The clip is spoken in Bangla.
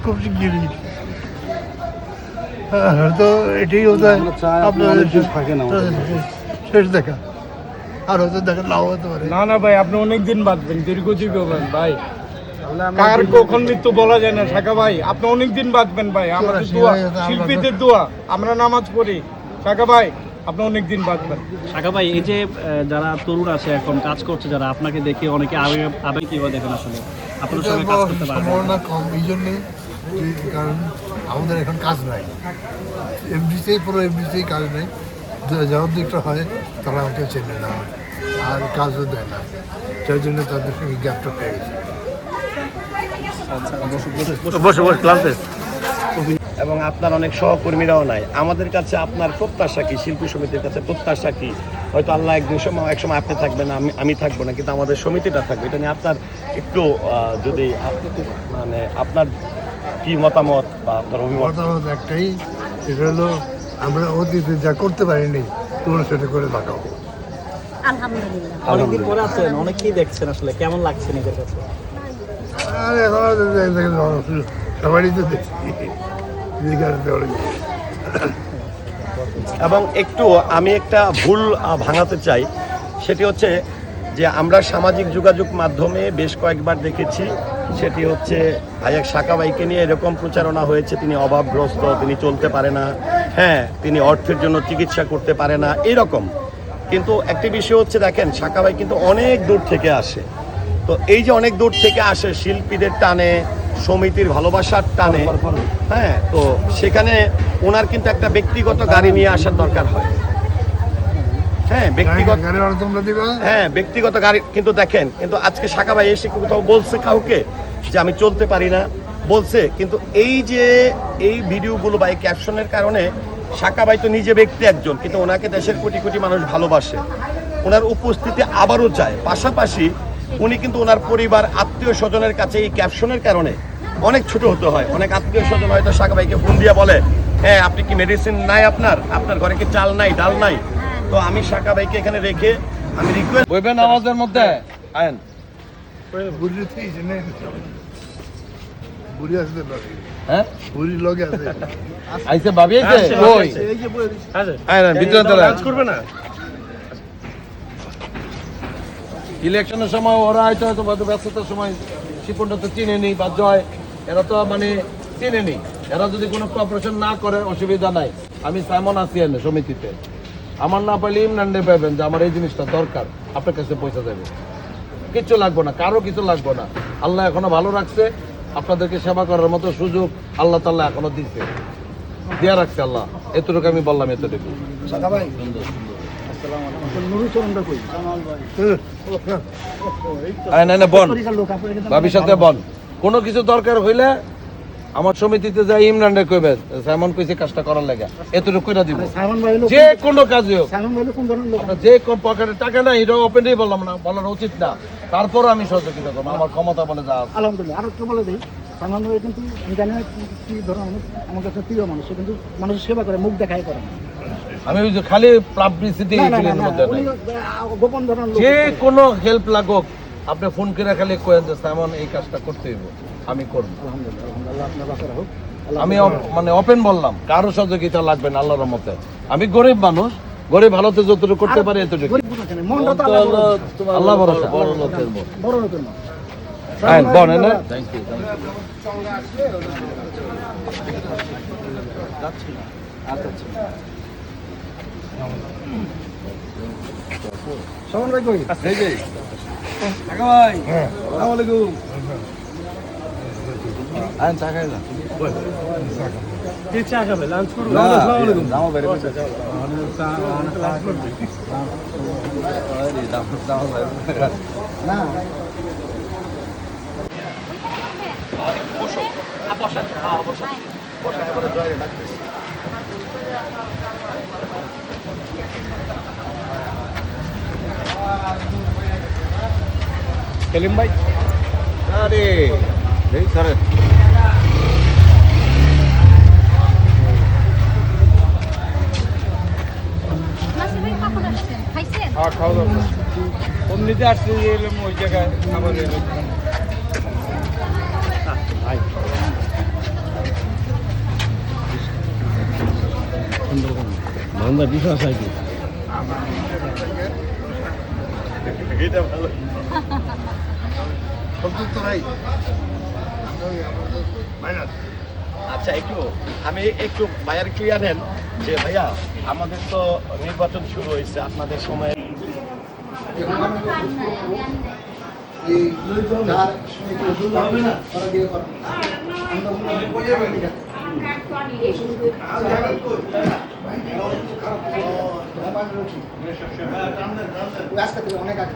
খুব শিগগিরই হয়তো এটাই হতো আপনাদের শেষ দেখা, আর হয়তো দেখা নাও হতে পারে। না না ভাই, আপনি অনেকদিন বাঁচবেন, দীর্ঘজীবী হবেন ভাই। কার কখন মৃত্যু বলা যায় না শাখা ভাই, আপনি অনেকদিন বাঁচবেন ভাই। আমাদের দোয়া, শিল্পীদের দোয়া, আমরা নামাজ পড়ি। শাখা ভাই আপনি অনেকদিন বাঁচবেন। শাখা ভাই, এই যে যারা তরুণ আছে এখন কাজ করছে, যারা আপনাকে দেখে অনেকে আবেগ কিভাবে দেখেন আসলে আপনার সঙ্গে কাজ করতে পারবেন? সম্ভাবনা কম এই জন্যে, কারণ আমাদের এখন কাজ নাই, এমডিতেই পুরো এমডিতেই কাজ নেই। যাওয়ার দিকটা হয় তারা আমাকে চেনে না আর কাজও দেয় না, যার জন্য তাদের সঙ্গে গ্যাপটা পেয়ে গেছে। এবং আপনার অনেক সহকর্মীরাও নাই। আমাদের কাছে আপনার প্রত্যাশা কি, শিল্পী সমিতির কাছে প্রত্যাশা কি? হয়তো আল্লাহ এক সময় আপনি থাকবেন, আমি থাকবো না, কিন্তু আমাদের সমিতিটা থাকবে। এটা নিয়ে আপনার একটু যদি মানে আপনার কি মতামত বা আপনার অভিমত? মতামত একটাই, সেটা হলো আমরা অতীতে যা করতে পারিনি তোমরা সেটা করে দেখাও। অনেকদিন পরে আছেন, অনেকেই দেখছেন, আসলে কেমন লাগছে নিজের কাছে? আর এখন সবারই তো দেখছি। এবং একটু আমি একটা ভুল ভাঙাতে চাই, সেটি হচ্ছে যে আমরা সামাজিক যোগাযোগ মাধ্যমে বেশ কয়েকবার দেখেছি, সেটি হচ্ছে ভাইয়া শাখা ভাইকে নিয়ে এরকম প্রচারণা হয়েছে তিনি অভাবগ্রস্ত, তিনি চলতে পারে না, হ্যাঁ তিনি অর্থের জন্য চিকিৎসা করতে পারে না, এরকম। কিন্তু একটি বিষয় হচ্ছে দেখেন, শাখা ভাই কিন্তু অনেক দূর থেকে আসে। তো এই যে অনেক দূর থেকে আসে শিল্পীদের টানে, সমিতির ভালোবাসার টানে, হ্যাঁ, তো সেখানে ওনার কিন্তু একটা ব্যক্তিগত গাড়ি নিয়ে আসার দরকার হয়। হ্যাঁ ব্যক্তিগত গাড়ি। কিন্তু দেখেন, কিন্তু আজকে শাখা ভাই এসে কোথাও বলছে কাউকে যে আমি চলতে পারি না, বলছে? কিন্তু এই যে এই ভিডিওগুলো বা এই ক্যাপশনের কারণে শাখা ভাই তো নিজে ব্যক্তি একজন, কিন্তু ওনাকে দেশের কোটি কোটি মানুষ ভালোবাসে, ওনার উপস্থিতি আবারও চায়। পাশাপাশি উনি কিন্তু ওনার পরিবার, আত্মীয় স্বজনের কাছে এই ক্যাপশনের কারণে অনেক ছোট হতে হয়। অনেক আত্মীয় স্বজন হয়তো শাখা ভাইকে ফোন দিয়ে বলে, হ্যাঁ আপনি কি মেডিসিন নাই, আপনার ঘরে কি চাল নাই, ডাল নাই? তো আমি শাখা ভাইকে এখানে রেখে আমি রিকোয়েস্ট বইবেন আমাদের মধ্যে আইন বুড়ি আসতে পারে, হ্যাঁ বুড়ির লগে আছে। আইছে ভাবি আইছে কই আইন ভিতরে তো কাজ করবে না। ইলেকশনের সময় ওরা হয়তো ব্যস্ততার সময় শিপনটা তো চিনে নি বা জয়, এরা তো মানে চিনে নি। এরা যদি কোনো কর্পোরেশন না করে অসুবিধা নাই। আমি সাইমন আছি এনে সমিতিতে, আমার না পাইলে ইমরানডে পাবেন যে আমার এই জিনিসটা দরকার, আপনার কাছে পয়সা দেবে, কিচ্ছু লাগবে না, কারো কিছু লাগবে না। আল্লাহ এখনো ভালো রাখছে, আপনাদেরকে সেবা করার মতো সুযোগ আল্লাহ তাআলা এখনো দিচ্ছে, দিয়া রাখছে আল্লাহ। এতটুকু আমি বললাম, এতটুকু। বন ভাবির সাথে বন, কোনো কিছু দরকার হইলে আমার সমিতিতে যাই ইমরানরে কইবেন সাইমন কইছে কাজটা করার লাগে, এতটুকু কইরা দিব। যে কোনো কাজে হোক, যে কোন পকেটে টাকা নাই এটা ওপেনলি বললাম না, বলার উচিত না, তারপর আমি সহযোগিতা করবো আমার ক্ষমতা বলে যা। আলহামদুলিল্লাহ। আর একটু বলে দিই, সালমান ভাই কিন্তু আমি জানি না কি ধরনের আমার কাছে প্রিয় মানুষ, সে কিন্তু মানুষের সেবা করে, মুখ দেখাই করে। আমি ওই যে খালি পাবলিসিটি গোপন ধরনের যে কোনো হেল্প লাগুক আপনি ফোন করে খালি কয়েন যে সাইমন এই কাজটা করতে হইব, আমি করবো। আমি মানে ওপেন বললাম, কারো সহযোগিতা লাগবে না আল্লাহর রহমতে। আমি গরিব মানুষ, গরিব ভালোতে যতটুকু করতে পারি এতটুকু। আল্লাহ ভরসা, বড় লোকের মত, বড় লোকের মত। হ্যাঁ বনে না। Thank you. সালমান ভাই কই? এই যে কাকা ভাই, আসসালামু আলাইকুম। আন চা খাই না, কি চা খাবে? লাঞ্চ করবে? আসসালামু আলাইকুম। দাও বেরে বেরে চা লাঞ্চ করবে। আরে দাও বেরে না সেলিম ভাই, আরে এই স্যার খাওয়া দাওয়া এমনিতে আসছে, এলাম ওই জায়গায় খাবার। আমরা বিশ্বাস হয় কি এটা ভালো। সন্তুষ্ট নাই মাইনাস আচ্ছা একটু আমি একটু ভাইয়ার একটু জানেন যে ভাইয়া আমাদের তো নির্বাচন শুরু হয়েছে আপনাদের সময় অনেক আগে